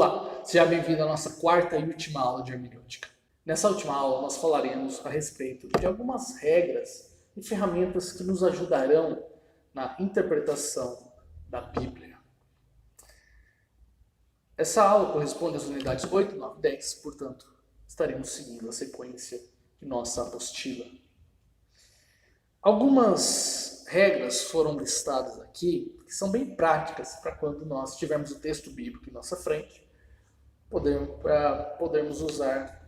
Olá, seja bem-vindo à nossa quarta e última aula de hermenêutica. Nessa última aula, nós falaremos a respeito de algumas regras e ferramentas que nos ajudarão na interpretação da Bíblia. Essa aula corresponde às unidades 8, 9 e 10, portanto, estaremos seguindo a sequência de nossa apostila. Algumas regras foram listadas aqui, que são bem práticas para quando nós tivermos o texto bíblico em nossa frente, podermos usar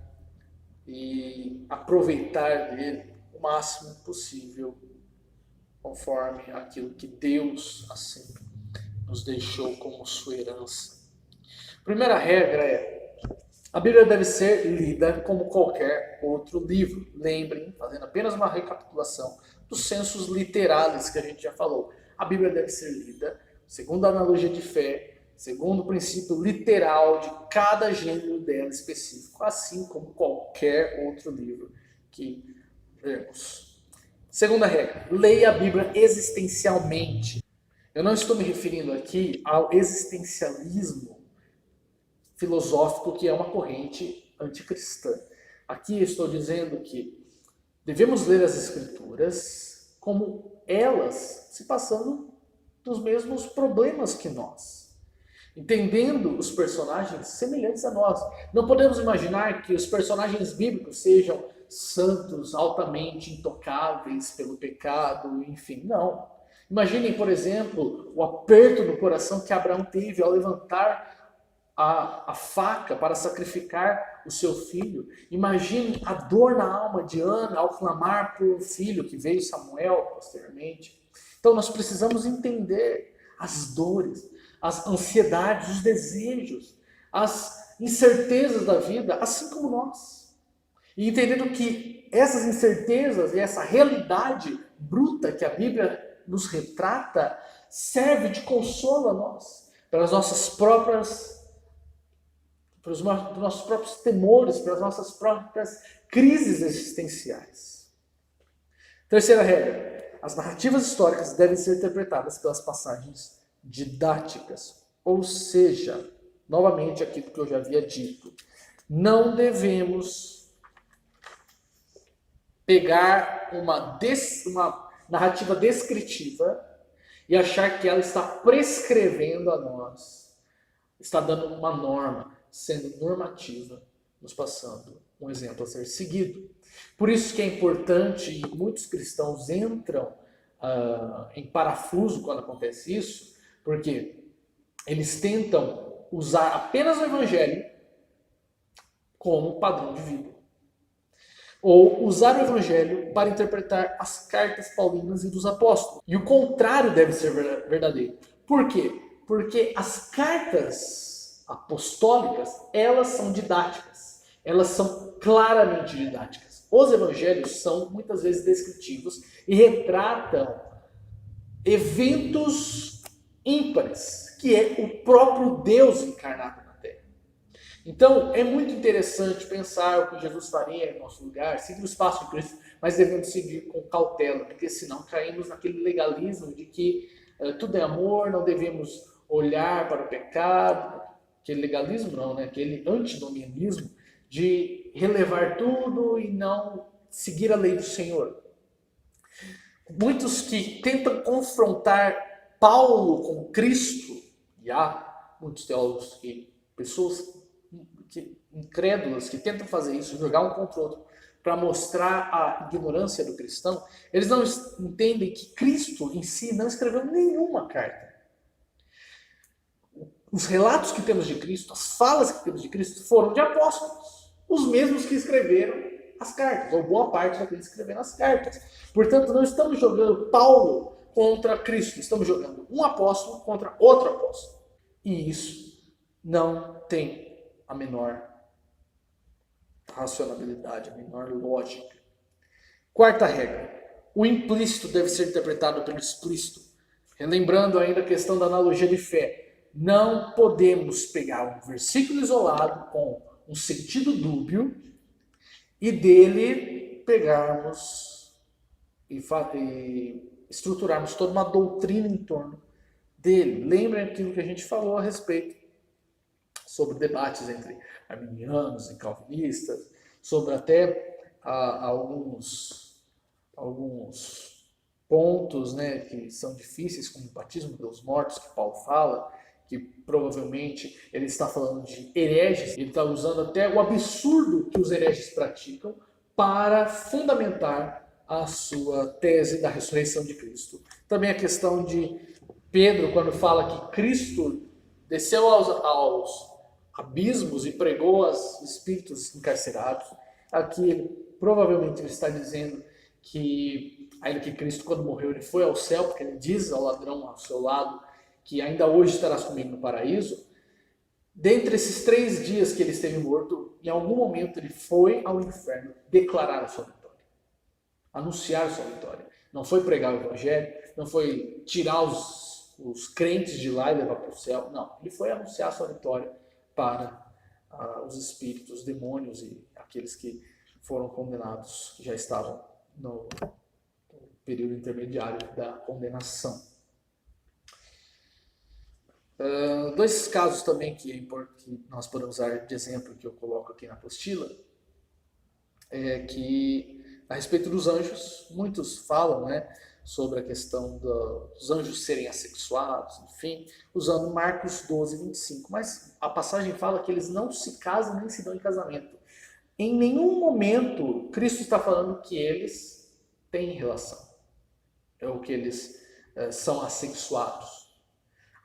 e aproveitar dele o máximo possível, conforme aquilo que Deus assim nos deixou como sua herança. A primeira regra é: a Bíblia deve ser lida como qualquer outro livro. Lembrem, fazendo apenas uma recapitulação dos sensus literais que a gente já falou. A Bíblia deve ser lida segundo a analogia de fé, segundo o princípio literal de cada gênero dela específico, assim como qualquer outro livro que vemos. Segunda regra: leia a Bíblia existencialmente. Eu não estou me referindo aqui ao existencialismo filosófico, que é uma corrente anticristã. Aqui estou dizendo que devemos ler as Escrituras como elas se passando dos mesmos problemas que nós, entendendo os personagens semelhantes a nós. Não podemos imaginar que os personagens bíblicos sejam santos, altamente intocáveis pelo pecado, enfim, não. Imaginem, por exemplo, o aperto no coração que Abraão teve ao levantar a faca para sacrificar o seu filho. Imagine a dor na alma de Ana ao clamar por um filho, que veio Samuel posteriormente. Então nós precisamos entender as dores, as ansiedades, os desejos, as incertezas da vida, assim como nós. E entendendo que essas incertezas e essa realidade bruta que a Bíblia nos retrata serve de consolo a nós, para os nossos próprios temores, para as nossas próprias crises existenciais. Terceira regra: as narrativas históricas devem ser interpretadas pelas passagens didáticas. Ou seja, novamente aquilo que eu já havia dito, não devemos pegar uma narrativa descritiva e achar que ela está prescrevendo a nós, está dando uma norma, sendo normativa, nos passando um exemplo a ser seguido. Por isso que é importante, e muitos cristãos entram em parafuso quando acontece isso, porque eles tentam usar apenas o Evangelho como padrão de vida. Ou usar o Evangelho para interpretar as cartas paulinas e dos apóstolos. E o contrário deve ser verdadeiro. Por quê? Porque as cartas apostólicas, elas são didáticas. Elas são claramente didáticas. Os evangelhos são muitas vezes descritivos e retratam eventos ímpares, que é o próprio Deus encarnado na Terra. Então, é muito interessante pensar o que Jesus faria em nosso lugar, seguir os passos de Cristo, mas devemos seguir com cautela, porque senão caímos naquele legalismo de que tudo é amor, não devemos olhar para o pecado, aquele legalismo não, né? Aquele antinomianismo de relevar tudo e não seguir a lei do Senhor. Muitos que tentam confrontar Paulo com Cristo, e há muitos teólogos pessoas incrédulas que tentam fazer isso, jogar um contra o outro, para mostrar a ignorância do cristão, eles não entendem que Cristo em si não escreveu nenhuma carta. Os relatos que temos de Cristo, as falas que temos de Cristo foram de apóstolos, os mesmos que escreveram as cartas, ou boa parte daqueles que escreveram as cartas. Portanto, não estamos jogando Paulo contra Cristo, estamos jogando um apóstolo contra outro apóstolo. E isso não tem a menor racionalidade, a menor lógica. Quarta regra: o implícito deve ser interpretado pelo explícito. Relembrando ainda a questão da analogia de fé. Não podemos pegar um versículo isolado com um sentido dúbio e dele pegarmos e estruturarmos toda uma doutrina em torno dele. Lembrem aquilo que a gente falou a respeito sobre debates entre arminianos e calvinistas, sobre até alguns pontos, né, que são difíceis, como o batismo pelos mortos, que Paulo fala, que provavelmente ele está falando de hereges, ele está usando até o absurdo que os hereges praticam para fundamentar a sua tese da ressurreição de Cristo. Também a questão de Pedro, quando fala que Cristo desceu aos abismos e pregou aos espíritos encarcerados. Aqui ele provavelmente ele está dizendo que ainda que Cristo, quando morreu, ele foi ao céu, porque ele diz ao ladrão ao seu lado que ainda hoje estarás comigo no paraíso. Dentre esses 3 dias que ele esteve morto, em algum momento ele foi ao inferno declarar a sua vitória, anunciar a sua vitória. Não foi pregar o evangelho, não foi tirar os crentes de lá e levar para o céu. Não, ele foi anunciar a sua vitória para os espíritos, os demônios e aqueles que foram condenados, que já estavam no período intermediário da condenação. 2 casos também que nós podemos usar de exemplo, que eu coloco aqui na apostila, é que a respeito dos anjos, muitos falam, né, sobre a questão dos anjos serem assexuados, enfim, usando Marcos 12, 25. Mas a passagem fala que eles não se casam nem se dão em casamento. Em nenhum momento Cristo está falando que eles têm relação, ou que eles são assexuados.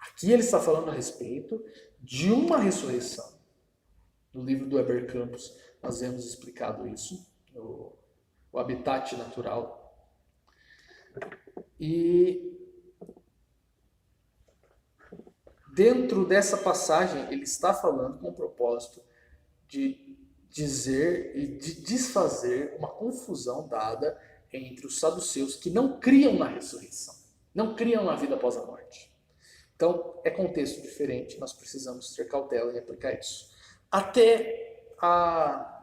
Aqui ele está falando a respeito de uma ressurreição. No livro do Heber Campos nós vemos explicado isso, o habitat natural. E dentro dessa passagem ele está falando com o propósito de dizer e de desfazer uma confusão dada entre os saduceus que não criam na ressurreição, não criam na vida após a morte. Então é contexto diferente, nós precisamos ter cautela em aplicar isso. Até a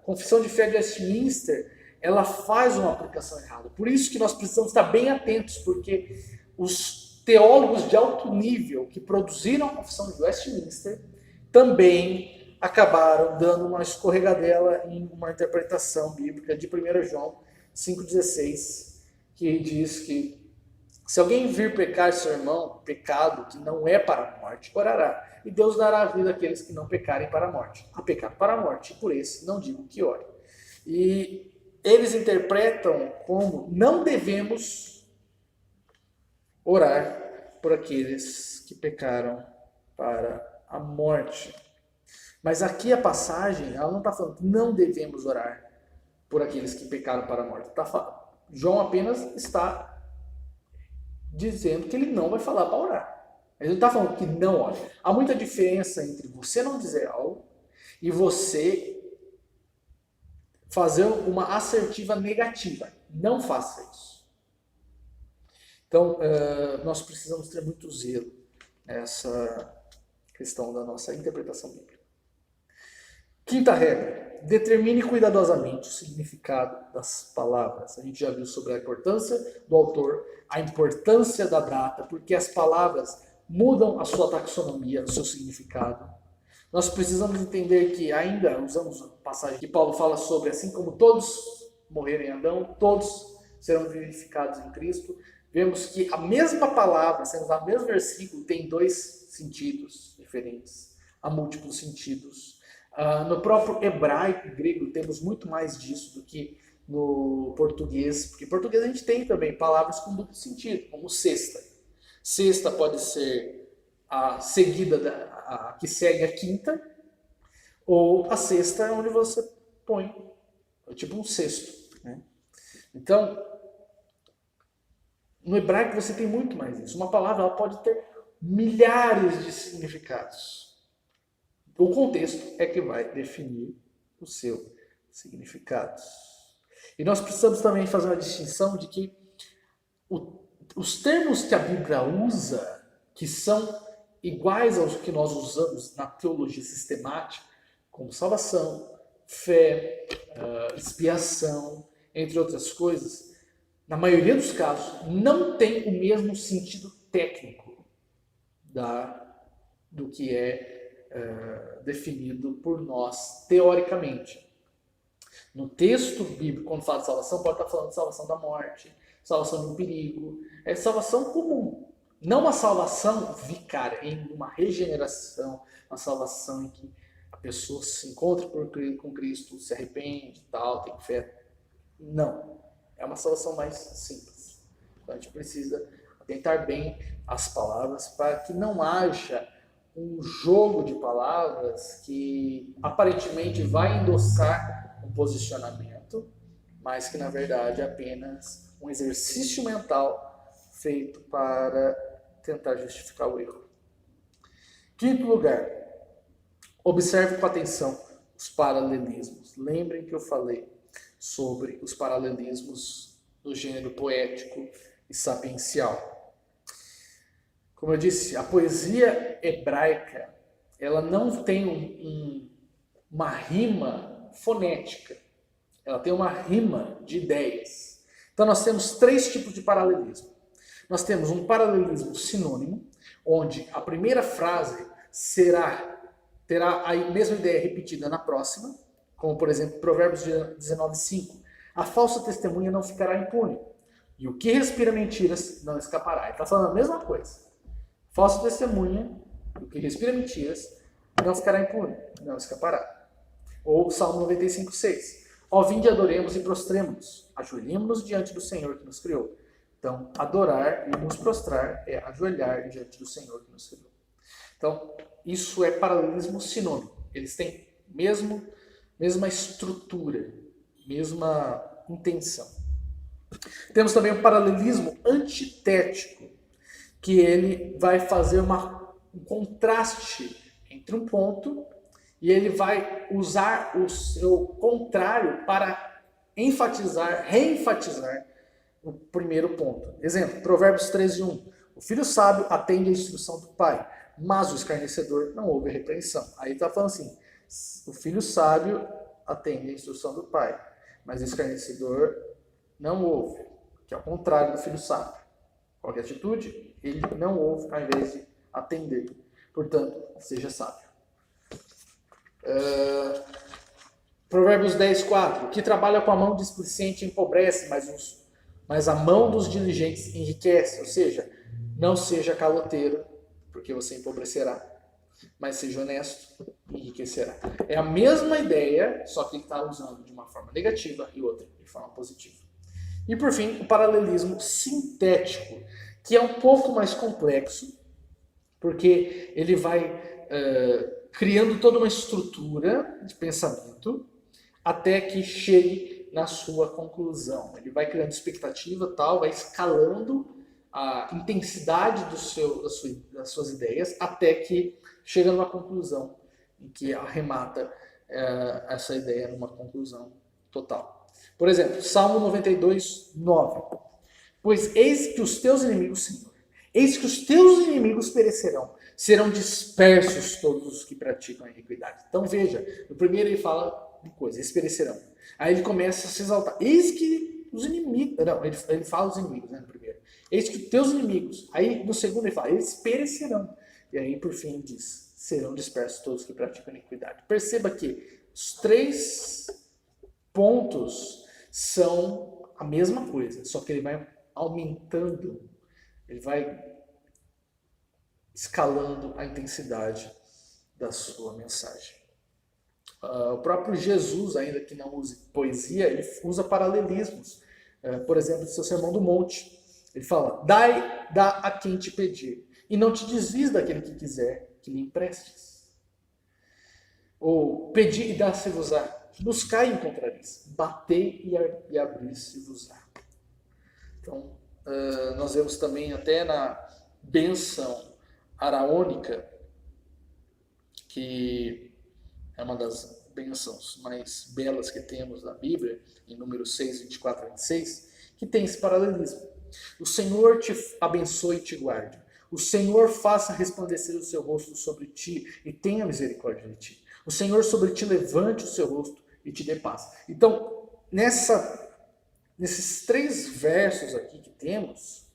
Confissão de Fé de Westminster, ela faz uma aplicação errada. Por isso que nós precisamos estar bem atentos, porque os teólogos de alto nível que produziram a Confissão de Westminster também acabaram dando uma escorregadela em uma interpretação bíblica de 1 João 5,16, que diz que se alguém vir pecar seu irmão, pecado que não é para a morte, orará, e Deus dará a vida àqueles que não pecarem para a morte. Há pecado para a morte, e por esse não digo que ore. E eles interpretam como não devemos orar por aqueles que pecaram para a morte. Mas aqui a passagem, ela não está falando que não devemos orar por aqueles que pecaram para a morte. João apenas está dizendo que ele não vai falar para orar. Ele não está falando que não ore. Há muita diferença entre você não dizer algo e você fazer uma assertiva negativa. Não faça isso. Então, nós precisamos ter muito zelo nessa questão da nossa interpretação bíblica. 5ª regra. Determine cuidadosamente o significado das palavras. A gente já viu sobre a importância do autor, a importância da data, porque as palavras mudam a sua taxonomia, o seu significado. Nós precisamos entender que ainda usamos a passagem que Paulo fala sobre, assim como todos morreram em Adão, todos serão vivificados em Cristo. Vemos que a mesma palavra, sendo usada no mesmo versículo, tem 2 sentidos diferentes. Há múltiplos sentidos. No próprio hebraico e grego temos muito mais disso do que no português, porque em português a gente tem também palavras com duplo sentido, como sexta. Sexta pode ser a seguida a que segue a quinta, ou a sexta é onde você põe, é tipo um cesto, né? Então, no hebraico você tem muito mais isso. Uma palavra ela pode ter milhares de significados. O contexto é que vai definir o seu significado. E nós precisamos também fazer uma distinção de que os termos que a Bíblia usa, que são iguais aos que nós usamos na teologia sistemática, como salvação, fé, expiação, entre outras coisas, na maioria dos casos, não tem o mesmo sentido técnico do que é definido por nós teoricamente. No texto bíblico, quando fala de salvação, pode estar falando de salvação da morte, salvação de um perigo, é salvação comum. Não uma salvação vicária, em uma regeneração, uma salvação em que a pessoa se encontra com Cristo, se arrepende, tal, tem fé. Não. É uma salvação mais simples. Então a gente precisa atentar bem às palavras para que não haja um jogo de palavras que aparentemente vai endossar um posicionamento, mas que na verdade é apenas um exercício mental feito para tentar justificar o erro. Quinto lugar, observe com atenção os paralelismos. Lembrem que eu falei sobre os paralelismos do gênero poético e sapiencial. Como eu disse, a poesia hebraica ela não tem uma rima fonética, ela tem uma rima de ideias. Então nós temos três tipos de paralelismo. Nós temos um paralelismo sinônimo, onde a primeira frase terá a mesma ideia repetida na próxima, como por exemplo Provérbios 19:5. A falsa testemunha não ficará impune, e o que respira mentiras não escapará. Ele está falando a mesma coisa. Falsa testemunha, o que respira mentiras não ficará impune, não escapará. Ou Salmo 95:6. Ó, vinde, adoremos e prostremos-nos, ajoelhemos-nos diante do Senhor que nos criou. Então, adorar e nos prostrar é ajoelhar diante do Senhor que nos criou. Então, isso é paralelismo sinônimo. Eles têm mesma estrutura, mesma intenção. Temos também o paralelismo antitético, que ele vai fazer um contraste entre um ponto e ele vai usar o seu contrário para reenfatizar o primeiro ponto. Exemplo, Provérbios 13:1. O filho sábio atende à instrução do pai, mas o escarnecedor não ouve a repreensão. Aí está falando assim, o filho sábio atende à instrução do pai, mas o escarnecedor não ouve, que é o contrário do filho sábio. Qual é a atitude? Ele não ouve ao invés de atender. Portanto, seja sábio. Provérbios 10:4. O que trabalha com a mão displicente empobrece, mas a mão dos diligentes enriquece. Ou seja, não seja caloteiro, porque você empobrecerá, mas seja honesto e enriquecerá. É a mesma ideia, só que ele está usando de uma forma negativa e outra de forma positiva. E por fim, o paralelismo sintético, que é um pouco mais complexo, porque ele vai criando toda uma estrutura de pensamento até que chegue na sua conclusão. Ele vai criando expectativa, tal, vai escalando a intensidade das suas ideias até que chega numa conclusão em que arremata essa ideia numa conclusão total. Por exemplo, Salmo 92:9. Pois eis que os teus inimigos, Senhor, eis que os teus inimigos perecerão, serão dispersos todos os que praticam a iniquidade. Então veja, no primeiro ele fala de coisa, eles perecerão. Aí ele começa a se exaltar. Eis que os inimigos... Não, ele fala os inimigos, né, no primeiro. Eis que os teus inimigos. Aí no segundo ele fala, eles perecerão. E aí por fim ele diz, serão dispersos todos que praticam a iniquidade. Perceba que os três pontos são a mesma coisa, só que ele vai aumentando, ele vai escalando a intensidade da sua mensagem. O próprio Jesus, ainda que não use poesia, ele usa paralelismos. Por exemplo, no seu Sermão do Monte, ele fala, dá a quem te pedir, e não te desvies daquele que quiser que lhe emprestes. Ou, pedi e dá-se-vos-á, buscai e encontrareis, batei e abrir-se-vos-á. Então, nós vemos também até na bênção araônica, que é uma das bênçãos mais belas que temos na Bíblia, em Números 6:24-26, que tem esse paralelismo. O Senhor te abençoe e te guarde. O Senhor faça resplandecer o seu rosto sobre ti e tenha misericórdia de ti. O Senhor sobre ti levante o seu rosto e te dê paz. Então, nesses três versos aqui que temos,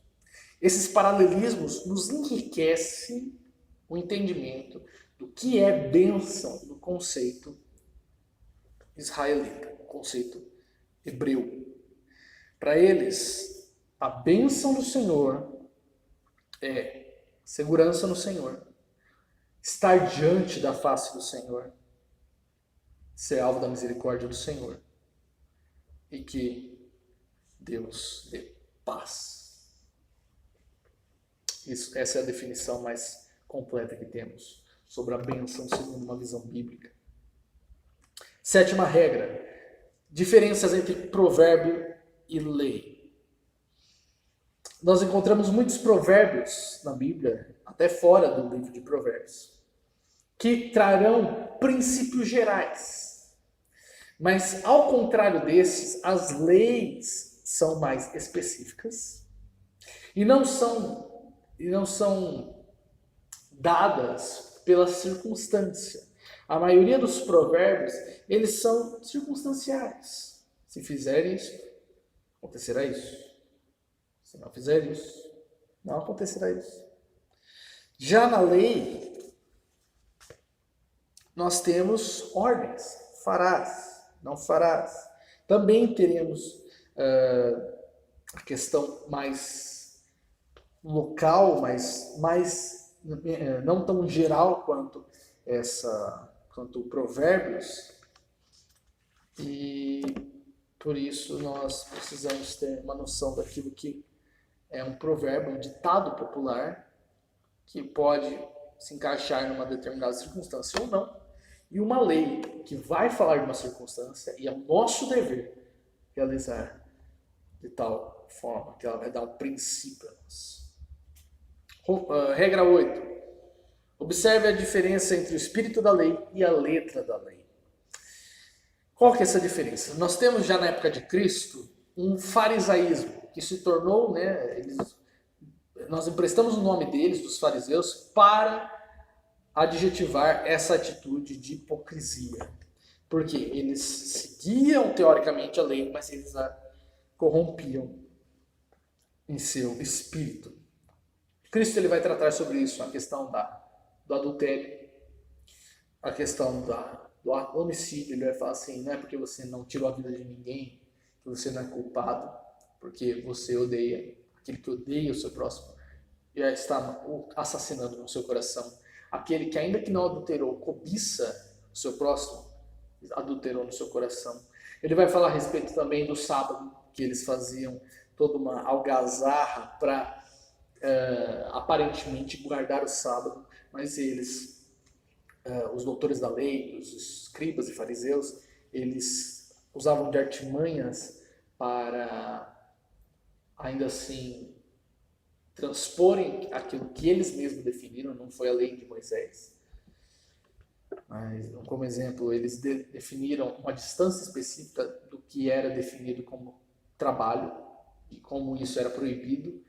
esses paralelismos nos enriquecem o entendimento do que é bênção no conceito israelita, no conceito hebreu. Para eles, a bênção do Senhor é segurança no Senhor, estar diante da face do Senhor, ser alvo da misericórdia do Senhor e que Deus dê paz. Essa é a definição mais completa que temos sobre a bênção segundo uma visão bíblica. 7ª regra: diferenças entre provérbio e lei. Nós encontramos muitos provérbios na Bíblia, até fora do livro de Provérbios, que trarão princípios gerais. Mas, ao contrário desses, as leis são mais específicas e não são dadas pela circunstância. A maioria dos provérbios, eles são circunstanciais. Se fizer isso, acontecerá isso. Se não fizer isso, não acontecerá isso. Já na lei, nós temos ordens. Farás, não farás. Também teremos a questão mais local, mais não tão geral quanto Provérbios. E por isso nós precisamos ter uma noção daquilo que é um provérbio, um ditado popular, que pode se encaixar numa determinada circunstância ou não, e uma lei que vai falar de uma circunstância, e é o nosso dever realizar de tal forma que ela vai dar um princípio a nós. Regra 8. Observe a diferença entre o espírito da lei e a letra da lei. Qual que é essa diferença? Nós temos já na época de Cristo um farisaísmo que se tornou, nós emprestamos o nome deles, dos fariseus, para adjetivar essa atitude de hipocrisia. Porque eles seguiam teoricamente a lei, mas eles a corrompiam em seu espírito. Cristo ele vai tratar sobre isso, a questão do adultério, a questão do homicídio. Ele vai falar assim, não é porque você não tirou a vida de ninguém que você não é culpado, porque você odeia, aquele que odeia o seu próximo já está assassinando no seu coração. Aquele que ainda que não adulterou, cobiça o seu próximo, adulterou no seu coração. Ele vai falar a respeito também do sábado, que eles faziam toda uma algazarra para aparentemente guardar o sábado, mas eles, os doutores da lei, os escribas e fariseus, eles usavam de artimanhas para, ainda assim, transporem aquilo que eles mesmos definiram, não foi a lei de Moisés. Mas, como exemplo, eles definiram uma distância específica do que era definido como trabalho, e como isso era proibido,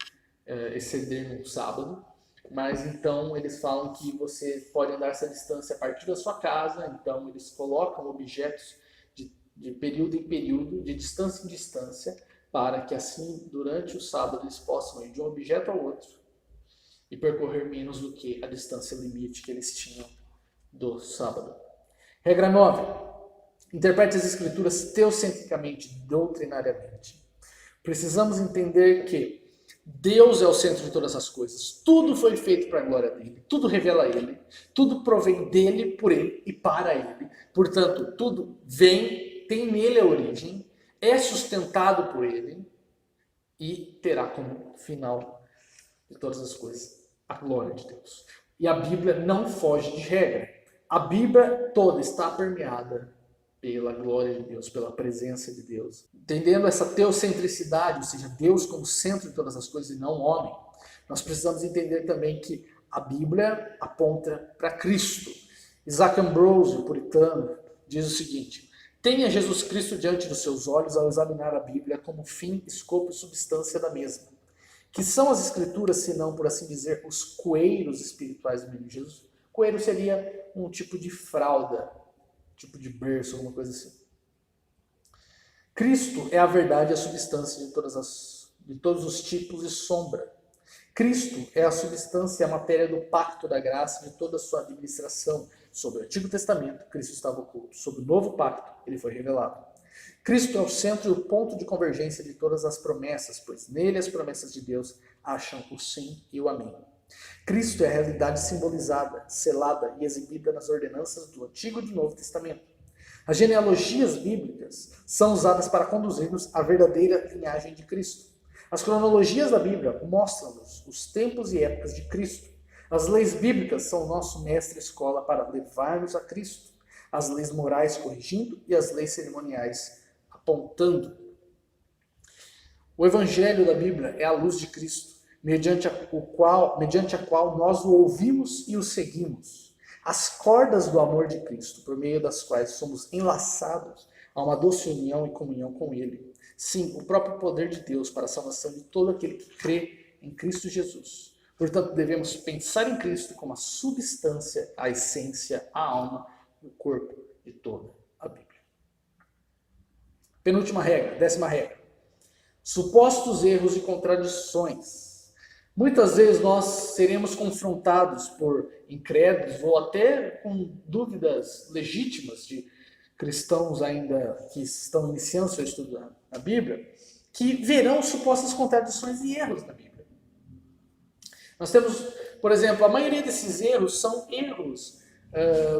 exceder no sábado. Mas então eles falam que você pode andar essa distância a partir da sua casa, então eles colocam objetos de período em período, de distância em distância, para que assim, durante o sábado, eles possam ir de um objeto ao outro e percorrer menos do que a distância limite que eles tinham do sábado. Regra 9. Interprete as escrituras teocentricamente, doutrinariamente. Precisamos entender que Deus é o centro de todas as coisas. Tudo foi feito para a glória dele. Tudo revela ele. Tudo provém dele, por ele e para ele. Portanto, tudo vem, tem nele a origem, é sustentado por ele e terá como final de todas as coisas a glória de Deus. E a Bíblia não foge de regra. A Bíblia toda está permeada pela glória de Deus, pela presença de Deus. Entendendo essa teocentricidade, ou seja, Deus como centro de todas as coisas e não o homem, nós precisamos entender também que a Bíblia aponta para Cristo. Isaac Ambrose, o puritano, diz o seguinte: tenha Jesus Cristo diante dos seus olhos ao examinar a Bíblia como fim, escopo e substância da mesma. Que são as Escrituras, senão, por assim dizer, os coeiros espirituais do menino Jesus? Coeiro seria um tipo de fralda, tipo de berço, alguma coisa assim. Cristo é a verdade e a substância de todos os tipos de sombra. Cristo é a substância e a matéria do pacto da graça de toda a sua administração. Sobre o Antigo Testamento, Cristo estava oculto. Sobre o Novo Pacto, ele foi revelado. Cristo é o centro e o ponto de convergência de todas as promessas, pois nele as promessas de Deus acham o sim e o amém. Cristo é a realidade simbolizada, selada e exibida nas ordenanças do Antigo e do Novo Testamento. As genealogias bíblicas são usadas para conduzir-nos à verdadeira linhagem de Cristo. As cronologias da Bíblia mostram-nos os tempos e épocas de Cristo. As leis bíblicas são o nosso mestre-escola para levar-nos a Cristo. As leis morais corrigindo e as leis cerimoniais apontando. O Evangelho da Bíblia é a luz de Cristo, mediante a qual nós o ouvimos e o seguimos. As cordas do amor de Cristo, por meio das quais somos enlaçados a uma doce união e comunhão com Ele. Sim, o próprio poder de Deus para a salvação de todo aquele que crê em Cristo Jesus. Portanto, devemos pensar em Cristo como a substância, a essência, a alma, o corpo de toda a Bíblia. Penúltima regra, 10ª regra. Supostos erros e contradições. Muitas vezes nós seremos confrontados por incrédulos ou até com dúvidas legítimas de cristãos ainda que estão iniciando seu estudo na Bíblia, que verão supostas contradições e erros na Bíblia. Nós temos, por exemplo, a maioria desses erros são erros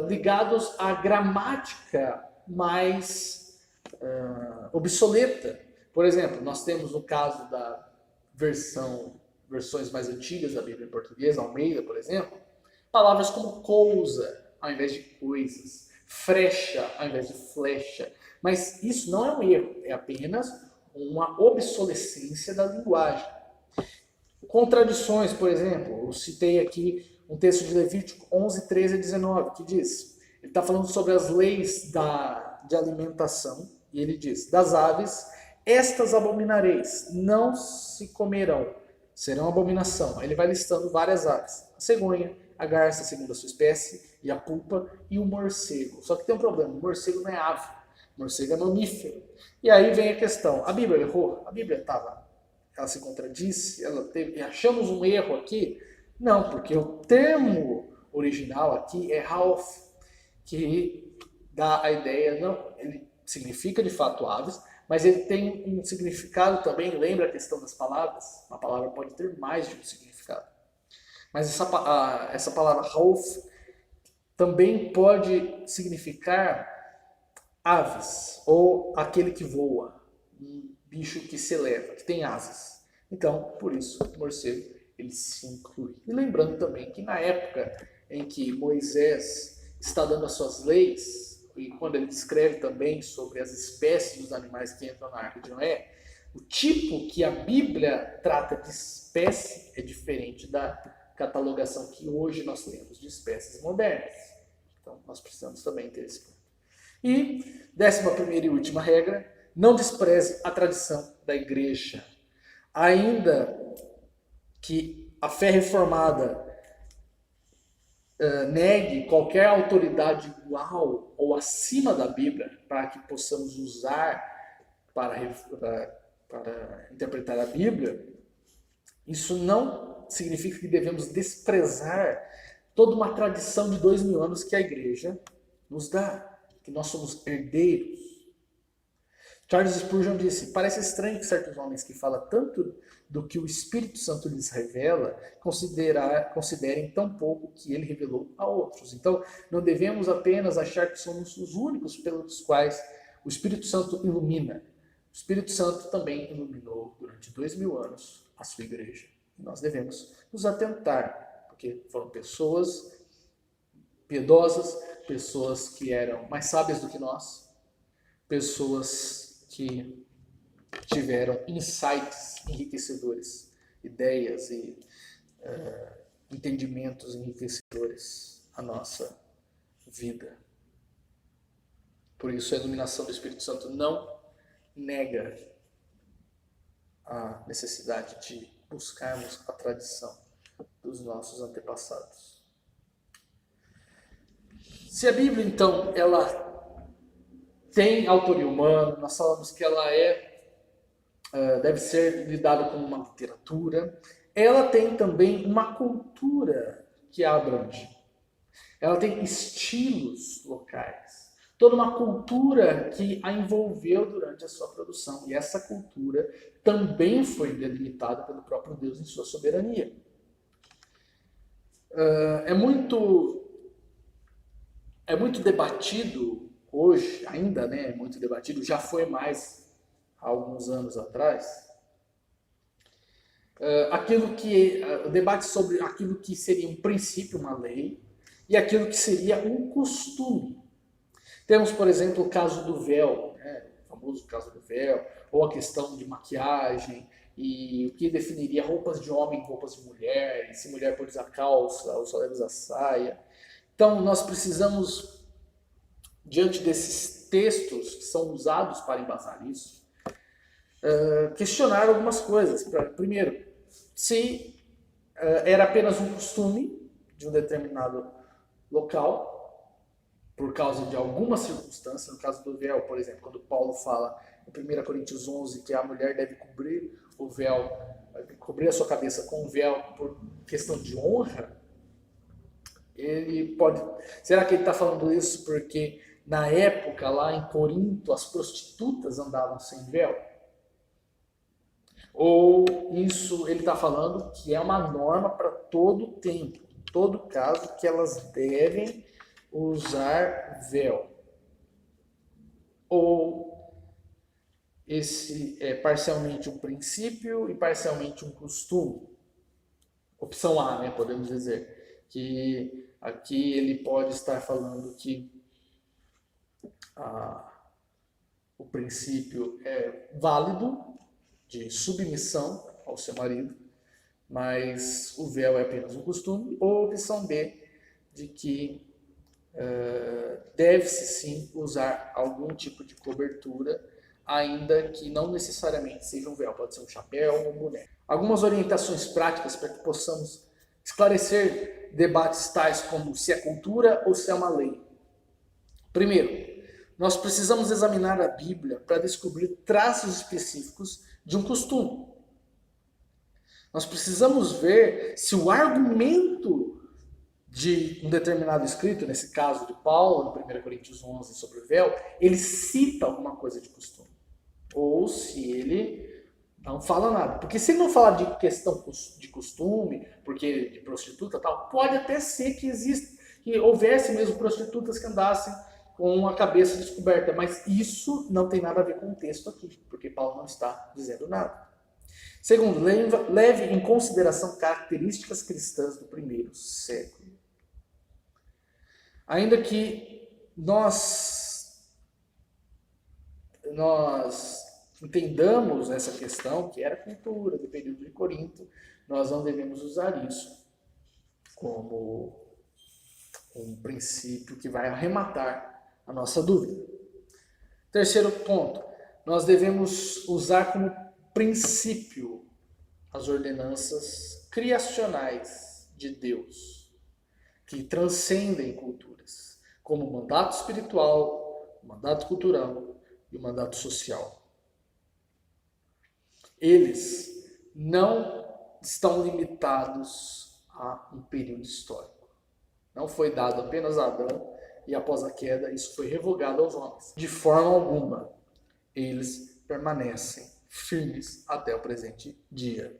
ligados à gramática mais obsoleta. Por exemplo, nós temos no caso da versões mais antigas da Bíblia em português, Almeida, por exemplo, palavras como coisa ao invés de coisas, frecha ao invés de flecha. Mas isso não é um erro, é apenas uma obsolescência da linguagem. Contradições, por exemplo, eu citei aqui um texto de Levítico 11, 13 a 19, que diz, ele está falando sobre as leis de alimentação, e ele diz, das aves, estas abominareis, não se comerão, serão abominação. Ele vai listando várias aves, a cegonha, a garça, segundo a sua espécie, e a pulpa, e o morcego. Só que tem um problema, o morcego não é ave, o morcego é mamífero. E aí vem a questão, a Bíblia errou? A Bíblia ela se contradisse? Achamos um erro aqui? Não, porque o termo original aqui é Ralph, que dá a ideia, não, ele significa de fato aves, mas ele tem um significado também, lembra a questão das palavras? Uma palavra pode ter mais de um significado. Mas essa palavra Ralph também pode significar aves, ou aquele que voa, um bicho que se eleva, que tem asas. Então, por isso, o morcego ele se inclui. E lembrando também que na época em que Moisés está dando as suas leis, e quando ele descreve também sobre as espécies dos animais que entram na Arca de Noé, o tipo que a Bíblia trata de espécie é diferente da catalogação que hoje nós temos de espécies modernas. Então, nós precisamos também ter esse ponto. E, 11ª e última regra, não despreze a tradição da igreja. Ainda que a fé reformada negue qualquer autoridade igual ou acima da Bíblia para que possamos usar para interpretar a Bíblia, isso não significa que devemos desprezar toda uma tradição de 2000 anos que a igreja nos dá, que nós somos herdeiros. Charles Spurgeon disse, parece estranho que certos homens que falam tanto do que o Espírito Santo lhes revela, considerem tão pouco que ele revelou a outros. Então, não devemos apenas achar que somos os únicos pelos quais o Espírito Santo ilumina. O Espírito Santo também iluminou durante 2000 anos a sua igreja. E nós devemos nos atentar, porque foram pessoas piedosas, pessoas que eram mais sábias do que nós, pessoas que tiveram insights enriquecedores, ideias e entendimentos enriquecedores à nossa vida. Por isso, a iluminação do Espírito Santo não nega a necessidade de buscarmos a tradição dos nossos antepassados. Se a Bíblia, então, ela tem autoria humana, nós falamos que ela deve ser lidada como uma literatura, ela tem também uma cultura que a abrange. Ela tem estilos locais. Toda uma cultura que a envolveu durante a sua produção. E essa cultura também foi delimitada pelo próprio Deus em sua soberania. É muito debatido hoje, ainda, né? É muito debatido, já foi mais há alguns anos atrás, o debate sobre aquilo que seria um princípio, uma lei, e aquilo que seria um costume. Temos, por exemplo, o caso do véu, né? O famoso caso do véu, ou a questão de maquiagem, e o que definiria roupas de homem, roupas de mulher, e se mulher pode usar calça, ou só deve usar saia. Então, nós precisamos, diante desses textos que são usados para embasar isso, questionar algumas coisas. Primeiro, se era apenas um costume de um determinado local, por causa de alguma circunstância, no caso do véu, por exemplo, quando Paulo fala em 1 Coríntios 11 que a mulher deve cobrir o véu, cobrir a sua cabeça com o véu por questão de honra, ele pode... Será que ele está falando isso porque na época lá em Corinto as prostitutas andavam sem véu? Ou isso ele está falando que é uma norma para todo o tempo, em todo caso, que elas devem usar véu? Ou esse é parcialmente um princípio e parcialmente um costume? Opção A, né, podemos dizer, que aqui ele pode estar falando que o princípio é válido de submissão ao seu marido, mas o véu é apenas um costume, ou opção B, de que deve-se sim usar algum tipo de cobertura, ainda que não necessariamente seja um véu, pode ser um chapéu ou um boné. Algumas orientações práticas para que possamos esclarecer debates tais como se é cultura ou se é uma lei. Primeiro, nós precisamos examinar a Bíblia para descobrir traços específicos de um costume. Nós precisamos ver se o argumento de um determinado escrito, nesse caso de Paulo, em 1 Coríntios 11, sobre o véu, ele cita alguma coisa de costume. Ou se ele não fala nada. Porque se ele não fala de questão de costume, porque de prostituta e tal, pode até ser que houvesse mesmo prostitutas que andassem com a cabeça descoberta, mas isso não tem nada a ver com o texto aqui, porque Paulo não está dizendo nada. Segundo, leve em consideração características cristãs do primeiro século. Ainda que nós entendamos essa questão, que era cultura do período de Corinto, nós não devemos usar isso como um princípio que vai arrematar a nossa dúvida. Terceiro ponto, nós devemos usar como princípio as ordenanças criacionais de Deus, que transcendem culturas, como o mandato espiritual, o mandato cultural e o mandato social. Eles não estão limitados a um período histórico. Não foi dado apenas a Adão, e após a queda isso foi revogado aos homens. De forma alguma, eles permanecem firmes até o presente dia.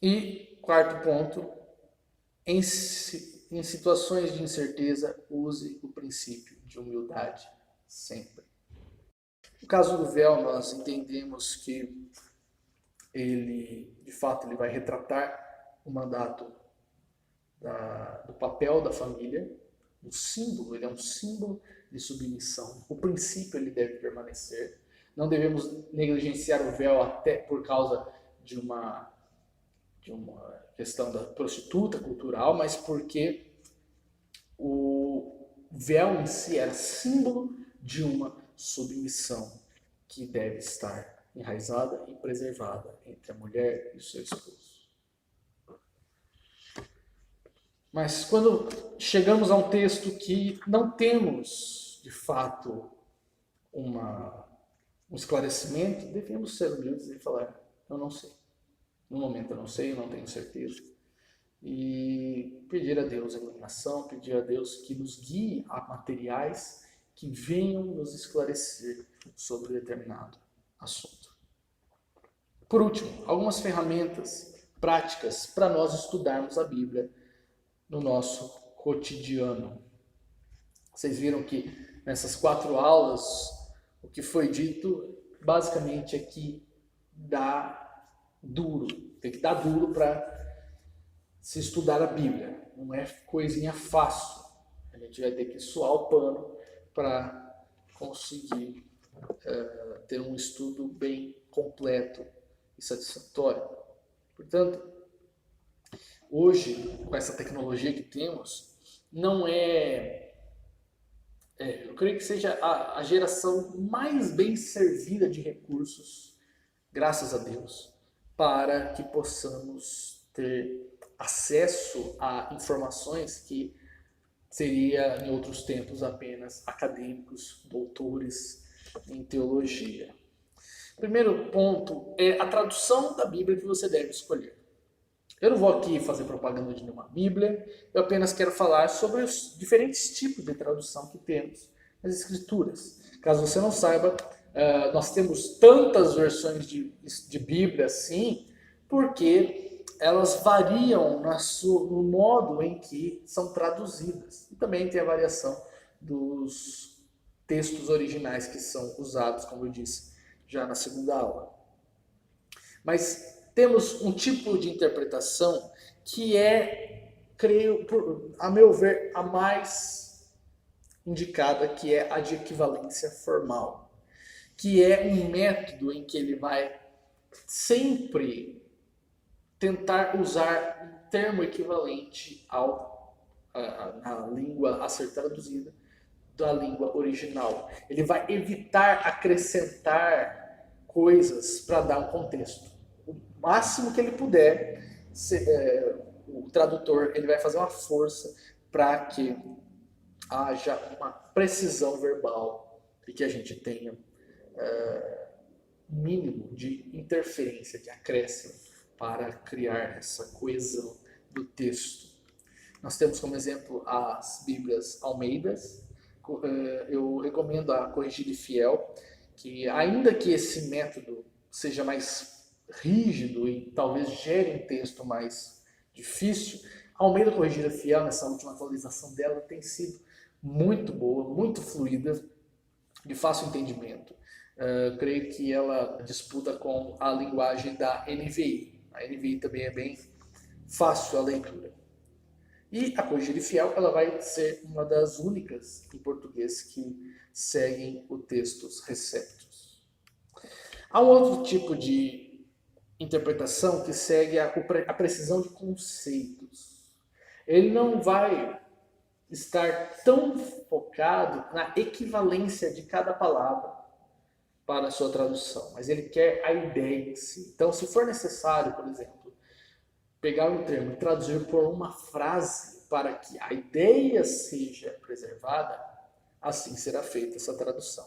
E quarto ponto, em situações de incerteza, use o princípio de humildade sempre. No caso do véu, nós entendemos que ele, de fato, ele vai retratar o mandato do papel da família, um símbolo, ele é um símbolo de submissão. O princípio ele deve permanecer. Não devemos negligenciar o véu até por causa de uma questão da prostituta cultural, mas porque o véu em si era símbolo de uma submissão que deve estar enraizada e preservada entre a mulher e o seu esposo. Mas quando chegamos a um texto que não temos, de fato, um esclarecimento, devemos ser humildes e falar, eu não sei. No momento eu não sei, eu não tenho certeza. E pedir a Deus a iluminação, pedir a Deus que nos guie a materiais que venham nos esclarecer sobre determinado assunto. Por último, algumas ferramentas práticas para nós estudarmos a Bíblia no nosso cotidiano. Vocês viram que nessas 4 aulas, o que foi dito basicamente é que dá duro, tem que dar duro para se estudar a Bíblia. Não é coisinha fácil. A gente vai ter que suar o pano para conseguir ter um estudo bem completo e satisfatório. Portanto, hoje, com essa tecnologia que temos, não eu creio que seja a geração mais bem servida de recursos, graças a Deus, para que possamos ter acesso a informações que seria em outros tempos apenas acadêmicos, doutores em teologia. O primeiro ponto é a tradução da Bíblia que você deve escolher. Eu não vou aqui fazer propaganda de nenhuma Bíblia, eu apenas quero falar sobre os diferentes tipos de tradução que temos nas Escrituras. Caso você não saiba, nós temos tantas versões de Bíblia assim, porque elas variam no modo em que são traduzidas. E também tem a variação dos textos originais que são usados, como eu disse, já na segunda aula. Mas temos um tipo de interpretação que creio, a meu ver, a mais indicada, que é a de equivalência formal, que é um método em que ele vai sempre tentar usar um termo equivalente à língua a ser traduzida da língua original. Ele vai evitar acrescentar coisas para dar um contexto. O máximo que ele puder, o tradutor ele vai fazer uma força para que haja uma precisão verbal e que a gente tenha mínimo de interferência, de acréscimo para criar essa coesão do texto. Nós temos como exemplo as Bíblias Almeidas. Eu recomendo a Corrigida e Fiel, que ainda que esse método seja mais rígido e talvez gere um texto mais difícil, a Almeida Corrigida e Fiel, nessa última atualização dela, tem sido muito boa, muito fluida, de fácil entendimento. Creio que ela disputa com a linguagem da NVI. A NVI também é bem fácil a leitura. E a Corrigida e Fiel ela vai ser uma das únicas em português que seguem o textos receptos. Há um outro tipo de interpretação que segue a precisão de conceitos. Ele não vai estar tão focado na equivalência de cada palavra para a sua tradução, mas ele quer a ideia em si. Então, se for necessário, por exemplo, pegar um termo e traduzir por uma frase para que a ideia seja preservada, assim será feita essa tradução.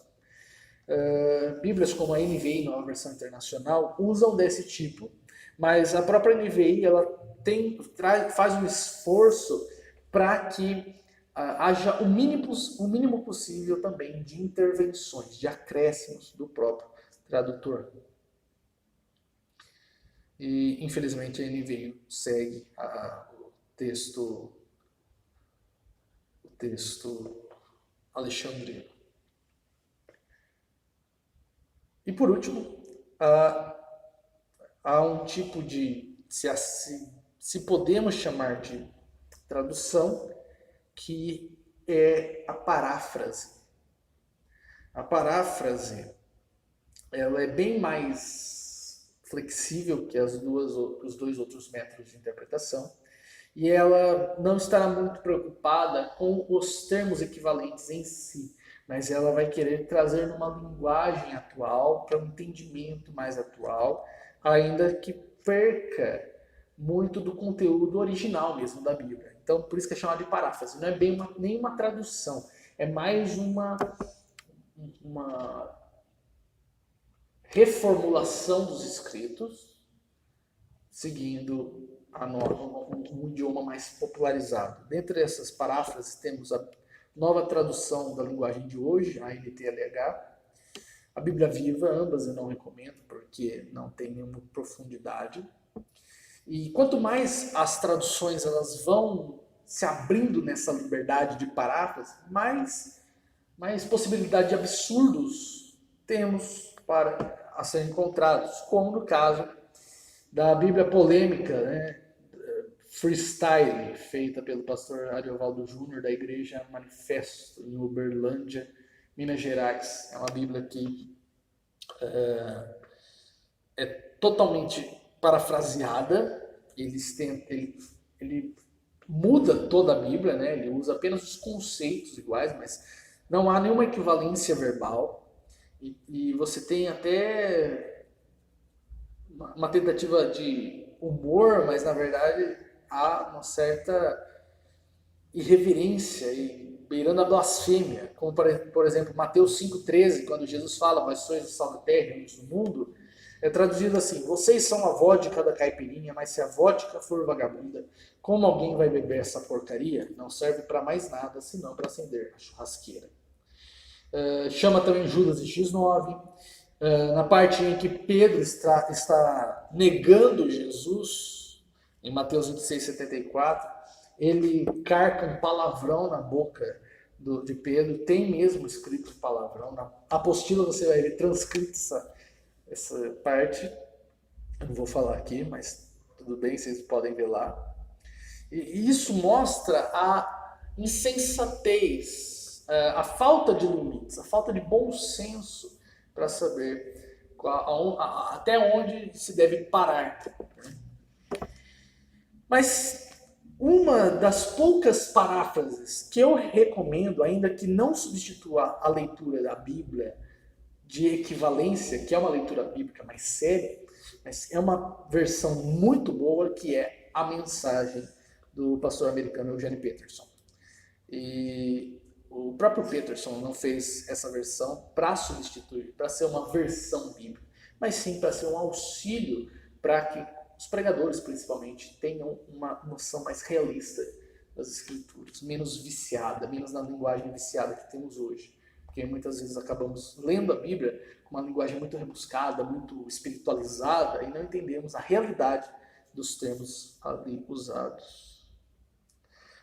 Bíblias como a NVI, Nova Versão Internacional, usam desse tipo, mas a própria NVI ela faz um esforço para que haja o mínimo possível também de intervenções, de acréscimos do próprio tradutor. E, infelizmente, a NVI segue o texto alexandrino. E, por último, há um tipo de, se podemos chamar de tradução, que é a paráfrase. A paráfrase ela é bem mais flexível que os dois outros métodos de interpretação e ela não estará muito preocupada com os termos equivalentes em si, mas ela vai querer trazer uma linguagem atual para um entendimento mais atual, ainda que perca muito do conteúdo original mesmo da Bíblia. Então, por isso que é chamado de paráfrase. Não é bem nem uma tradução, é mais uma reformulação dos escritos, seguindo um idioma mais popularizado. Dentre essas paráfrases temos a Nova Tradução da Linguagem de Hoje, a NTLH, a Bíblia Viva, ambas eu não recomendo porque não tem nenhuma profundidade. E quanto mais as traduções elas vão se abrindo nessa liberdade de paráfrase, mais possibilidade de absurdos temos para a ser encontrados, como no caso da Bíblia polêmica, né, freestyle, feita pelo pastor Ariovaldo Júnior, da Igreja Manifesto, em Uberlândia, Minas Gerais. É uma Bíblia que é totalmente parafraseada, ele muda toda a Bíblia, né? Ele usa apenas os conceitos iguais, mas não há nenhuma equivalência verbal. E você tem até uma tentativa de humor, mas na verdade há uma certa irreverência e beirando a blasfêmia, como por exemplo Mateus 5,13, quando Jesus fala, vós sois o sal da terra e do mundo, é traduzido assim, vocês são a vodka da caipirinha, mas se a vodka for vagabunda, como alguém vai beber essa porcaria? Não serve para mais nada, senão para acender a churrasqueira. Chama também Judas de X9, na parte em que Pedro está negando Jesus, em Mateus 26,74, ele carca um palavrão na boca de Pedro, tem mesmo escrito palavrão, na apostila você vai ver transcrito essa parte, eu não vou falar aqui, mas tudo bem, vocês podem ver lá. E isso mostra a insensatez, a falta de limites, a falta de bom senso para saber até onde se deve parar. Mas uma das poucas paráfrases que eu recomendo, ainda que não substitua a leitura da Bíblia de equivalência, que é uma leitura bíblica mais séria, mas é uma versão muito boa, que é a mensagem do pastor americano Eugene Peterson. E o próprio Peterson não fez essa versão para substituir, para ser uma versão bíblica, mas sim para ser um auxílio para que os pregadores, principalmente, tenham uma noção mais realista das escrituras, menos viciada, menos na linguagem viciada que temos hoje. Porque muitas vezes acabamos lendo a Bíblia com uma linguagem muito rebuscada, muito espiritualizada, e não entendemos a realidade dos termos ali usados.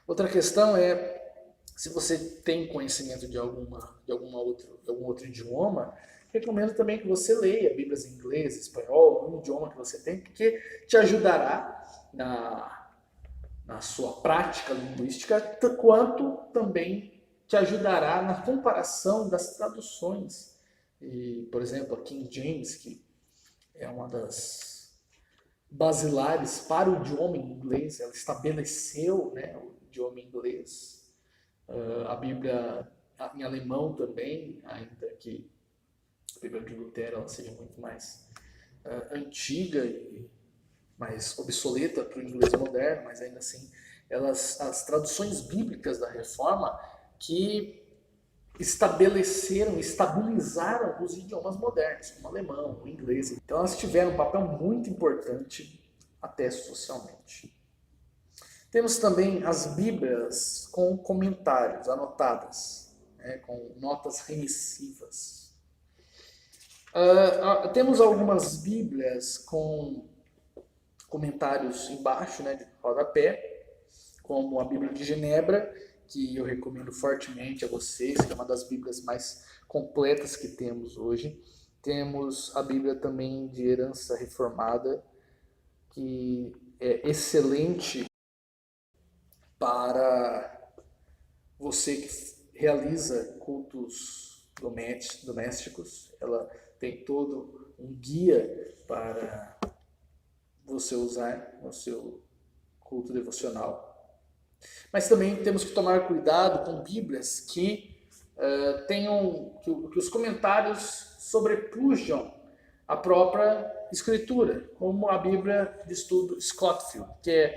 Outra questão é, se você tem conhecimento de algum outro idioma, recomendo também que você leia Bíblias em inglês, espanhol, no idioma que você tem, porque te ajudará na sua prática linguística, quanto também te ajudará na comparação das traduções. E, por exemplo, a King James, que é uma das basilares para o idioma inglês, ela estabeleceu, né, o idioma inglês. A Bíblia em alemão também, ainda que a Bíblia de Lutero ela seja muito mais antiga e mais obsoleta para o inglês moderno, mas ainda assim, as traduções bíblicas da Reforma que estabilizaram os idiomas modernos, como o alemão, o inglês. Então elas tiveram um papel muito importante até socialmente. Temos também as Bíblias com comentários anotadas, né, com notas remissivas. Temos algumas Bíblias com comentários embaixo, né, de rodapé, como a Bíblia de Genebra, que eu recomendo fortemente a vocês, que é uma das Bíblias mais completas que temos hoje. Temos a Bíblia também de Herança Reformada, que é excelente para você que realiza cultos domésticos. Ela tem todo um guia para você usar no seu culto devocional. Mas também temos que tomar cuidado com Bíblias que que os comentários sobrepujam a própria Escritura, como a Bíblia de Estudo Scofield, que é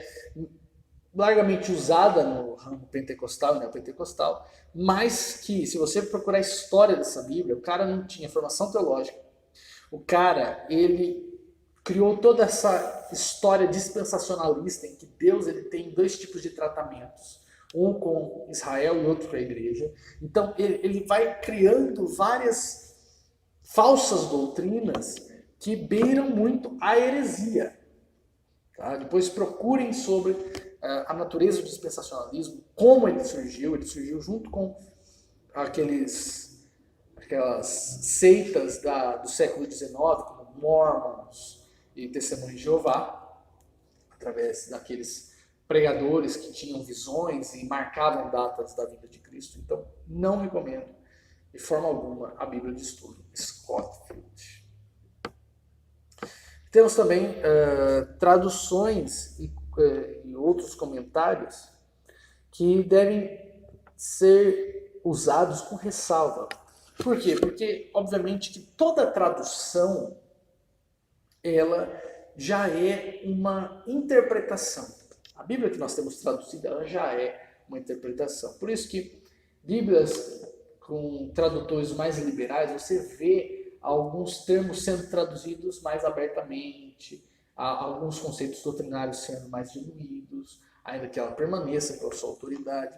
largamente usada no ramo pentecostal e neopentecostal, mas que, se você procurar a história dessa Bíblia, o cara não tinha formação teológica. O cara, ele criou toda essa história dispensacionalista em que Deus ele tem dois tipos de tratamentos, um com Israel e outro com a igreja. Então ele vai criando várias falsas doutrinas que beiram muito a heresia. Tá? Depois procurem sobre a natureza do dispensacionalismo, como ele surgiu junto com aquelas seitas do século XIX, como Mormons e Testemunhos de Jeová, através daqueles pregadores que tinham visões e marcavam datas da vinda de Cristo. Então, não recomendo de forma alguma a Bíblia de Estudo Scofield. Temos também traduções e outros comentários que devem ser usados com ressalva. Por quê? Porque, obviamente, que toda tradução ela já é uma interpretação. A Bíblia que nós temos traduzida ela já é uma interpretação. Por isso que Bíblias com tradutores mais liberais, você vê alguns termos sendo traduzidos mais abertamente, alguns conceitos doutrinários sendo mais diluídos, ainda que ela permaneça pela sua autoridade.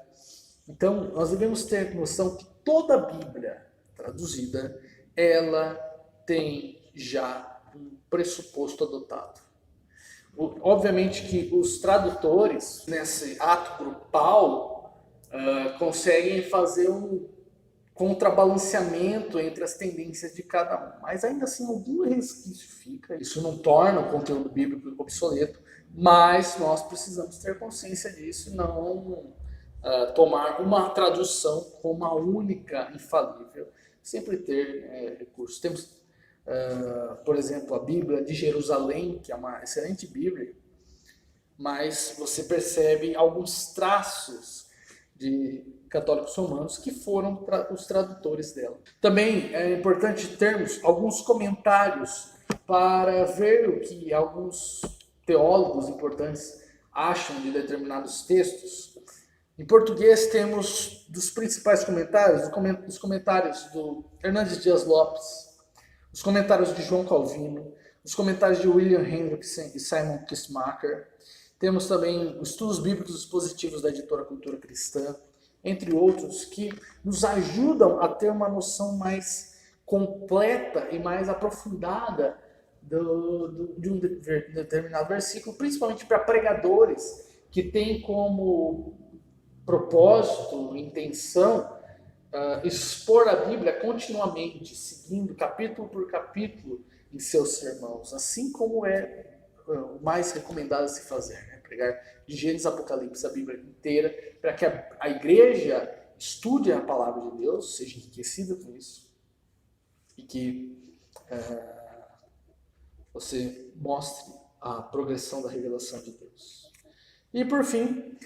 Então, nós devemos ter noção que toda a Bíblia traduzida, ela tem já um pressuposto adotado. Obviamente que os tradutores, nesse ato grupal, conseguem fazer um contrabalanceamento entre as tendências de cada um. Mas ainda assim, algum resquício fica. Isso não torna o conteúdo bíblico obsoleto, mas nós precisamos ter consciência disso e não tomar uma tradução como a única infalível. Sempre ter recursos. Temos, por exemplo, a Bíblia de Jerusalém, que é uma excelente Bíblia, mas você percebe alguns traços de católicos romanos que foram os tradutores dela. Também é importante termos alguns comentários para ver o que alguns teólogos importantes acham de determinados textos. Em português temos dos principais comentários, os comentários do Hernandes Dias Lopes, os comentários de João Calvino, os comentários de William Hendrickson e Simon Kistemaker. Temos também os estudos bíblicos expositivos da editora Cultura Cristã, entre outros, que nos ajudam a ter uma noção mais completa e mais aprofundada de um determinado versículo, principalmente para pregadores que têm como propósito, intenção, expor a Bíblia continuamente, seguindo capítulo por capítulo em seus sermãos, assim como é o mais recomendado a se fazer, né? Pregar de Gênesis a Apocalipse a Bíblia inteira, para que a igreja estude a palavra de Deus, seja enriquecida com isso, e que você mostre a progressão da revelação de Deus. E por fim,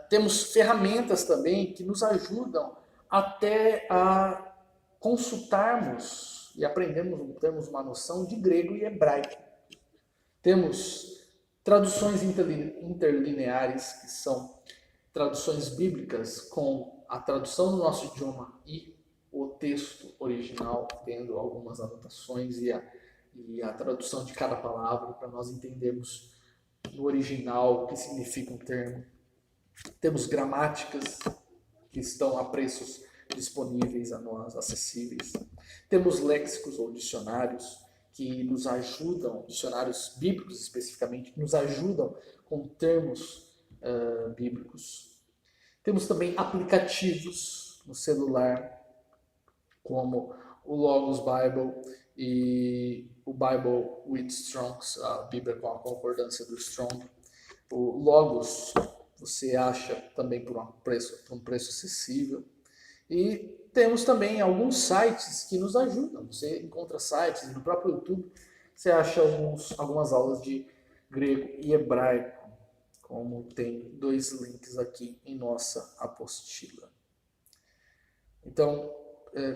temos ferramentas também que nos ajudam até a consultarmos e termos uma noção de grego e hebraico. Temos traduções interlineares, que são traduções bíblicas com a tradução do nosso idioma e o texto original, tendo algumas anotações e a tradução de cada palavra para nós entendermos no original o que significa um termo. Temos gramáticas que estão a preços disponíveis a nós, acessíveis. Temos léxicos ou dicionários que nos ajudam, dicionários bíblicos especificamente, que nos ajudam com termos bíblicos. Temos também aplicativos no celular, como o Logos Bible e o Bible with Strongs, a Bíblia com a concordância do Strong. O Logos você acha também por um preço acessível. E temos também alguns sites que nos ajudam. Você encontra sites, no próprio YouTube você acha algumas aulas de grego e hebraico, como tem 2 links aqui em nossa apostila. Então,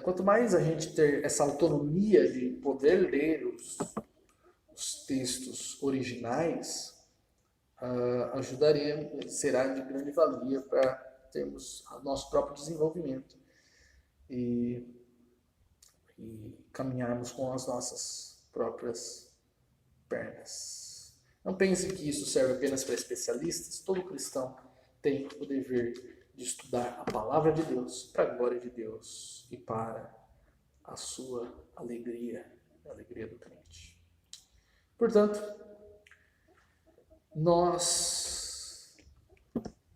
quanto mais a gente ter essa autonomia de poder ler os textos originais, será de grande valia para termos nosso próprio desenvolvimento e caminharmos com as nossas próprias pernas. Não pense que isso serve apenas para especialistas. Todo cristão tem o dever de estudar a palavra de Deus para a glória de Deus e para a sua alegria, a alegria do crente. Portanto, nós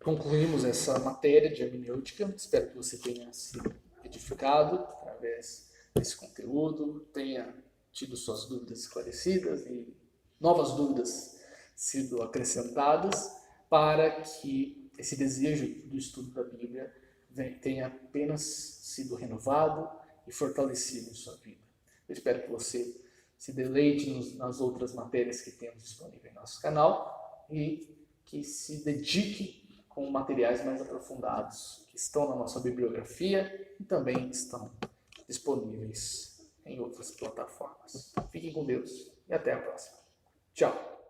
concluímos essa matéria de hermenêutica. Espero que você tenha sido edificado através desse conteúdo, tenha tido suas dúvidas esclarecidas e novas dúvidas sido acrescentadas para que esse desejo do estudo da Bíblia tenha apenas sido renovado e fortalecido em sua vida. Eu espero que você se deleite nas outras matérias que temos disponíveis em nosso canal e que se dedique com materiais mais aprofundados que estão na nossa bibliografia e também estão disponíveis em outras plataformas. Fiquem com Deus e até a próxima. Tchau!